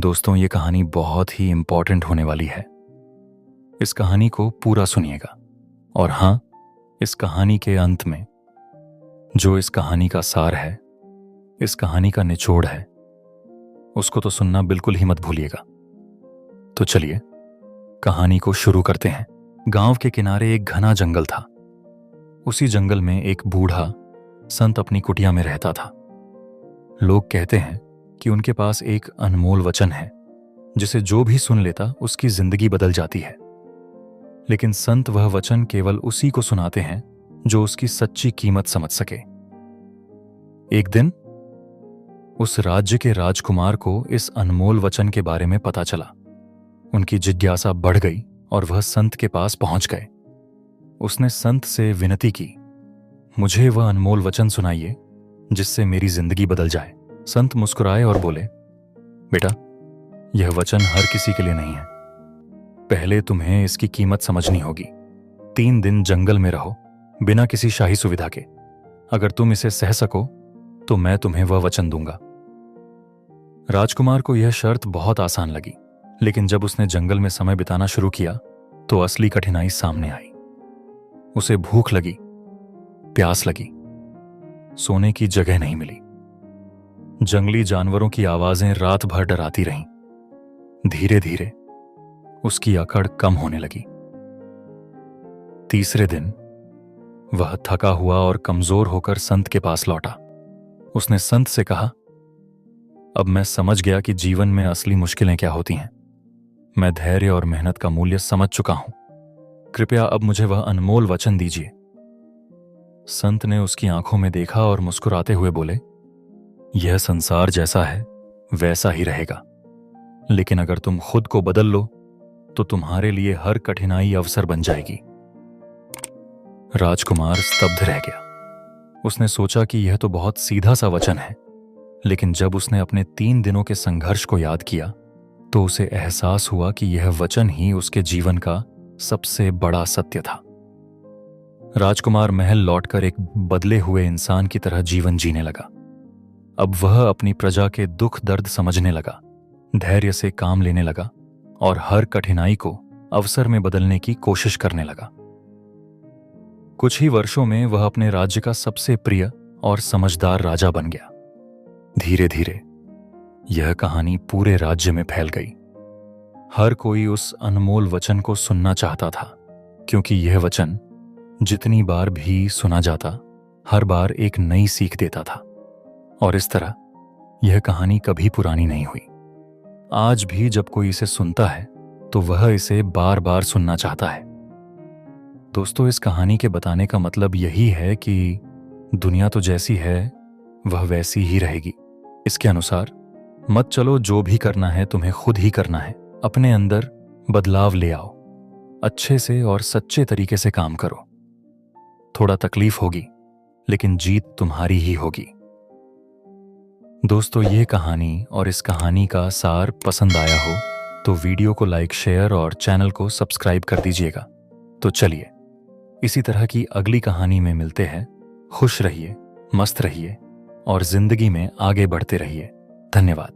दोस्तों, ये कहानी बहुत ही इम्पोर्टेंट होने वाली है। इस कहानी को पूरा सुनिएगा। और हाँ, इस कहानी के अंत में जो इस कहानी का सार है, इस कहानी का निचोड़ है, उसको तो सुनना बिल्कुल ही मत भूलिएगा। तो चलिए कहानी को शुरू करते हैं। गांव के किनारे एक घना जंगल था। उसी जंगल में एक बूढ़ा संत अपनी कुटिया में रहता था। लोग कहते हैं कि उनके पास एक अनमोल वचन है जिसे जो भी सुन लेता उसकी जिंदगी बदल जाती है। लेकिन संत वह वचन केवल उसी को सुनाते हैं जो उसकी सच्ची कीमत समझ सके। एक दिन उस राज्य के राजकुमार को इस अनमोल वचन के बारे में पता चला। उनकी जिज्ञासा बढ़ गई और वह संत के पास पहुंच गए। उसने संत से विनती की, मुझे वह अनमोल वचन सुनाइए जिससे मेरी जिंदगी बदल जाए। संत मुस्कुराए और बोले, बेटा, यह वचन हर किसी के लिए नहीं है। पहले तुम्हें इसकी कीमत समझनी होगी। 3 दिन जंगल में रहो बिना किसी शाही सुविधा के। अगर तुम इसे सह सको तो मैं तुम्हें वह वचन दूंगा। राजकुमार को यह शर्त बहुत आसान लगी, लेकिन जब उसने जंगल में समय बिताना शुरू किया तो असली कठिनाई सामने आई। उसे भूख लगी, प्यास लगी, सोने की जगह नहीं मिली। जंगली जानवरों की आवाजें रात भर डराती रहीं। धीरे धीरे उसकी अकड़ कम होने लगी। तीसरे दिन वह थका हुआ और कमजोर होकर संत के पास लौटा। उसने संत से कहा, अब मैं समझ गया कि जीवन में असली मुश्किलें क्या होती हैं। मैं धैर्य और मेहनत का मूल्य समझ चुका हूं। कृपया अब मुझे वह अनमोल वचन दीजिए। संत ने उसकी आंखों में देखा और मुस्कुराते हुए बोले, यह संसार जैसा है वैसा ही रहेगा, लेकिन अगर तुम खुद को बदल लो तो तुम्हारे लिए हर कठिनाई अवसर बन जाएगी। राजकुमार स्तब्ध रह गया। उसने सोचा कि यह तो बहुत सीधा सा वचन है, लेकिन जब उसने अपने 3 दिनों के संघर्ष को याद किया तो उसे एहसास हुआ कि यह वचन ही उसके जीवन का सबसे बड़ा सत्य था। राजकुमार महल लौटकर एक बदले हुए इंसान की तरह जीवन जीने लगा। अब वह अपनी प्रजा के दुख दर्द समझने लगा, धैर्य से काम लेने लगा और हर कठिनाई को अवसर में बदलने की कोशिश करने लगा। कुछ ही वर्षों में वह अपने राज्य का सबसे प्रिय और समझदार राजा बन गया। धीरे धीरे यह कहानी पूरे राज्य में फैल गई। हर कोई उस अनमोल वचन को सुनना चाहता था, क्योंकि यह वचन जितनी बार भी सुना जाता, हर बार एक नई सीख देता था। और इस तरह यह कहानी कभी पुरानी नहीं हुई। आज भी जब कोई इसे सुनता है तो वह इसे बार बार सुनना चाहता है। दोस्तों, इस कहानी के बताने का मतलब यही है कि दुनिया तो जैसी है वह वैसी ही रहेगी। इसके अनुसार मत चलो। जो भी करना है तुम्हें खुद ही करना है। अपने अंदर बदलाव ले आओ। अच्छे से और सच्चे तरीके से काम करो। थोड़ा तकलीफ होगी, लेकिन जीत तुम्हारी ही होगी। दोस्तों, ये कहानी और इस कहानी का सार पसंद आया हो तो वीडियो को लाइक, शेयर और चैनल को सब्सक्राइब कर दीजिएगा। तो चलिए इसी तरह की अगली कहानी में मिलते हैं। खुश रहिए, मस्त रहिए और जिंदगी में आगे बढ़ते रहिए। धन्यवाद।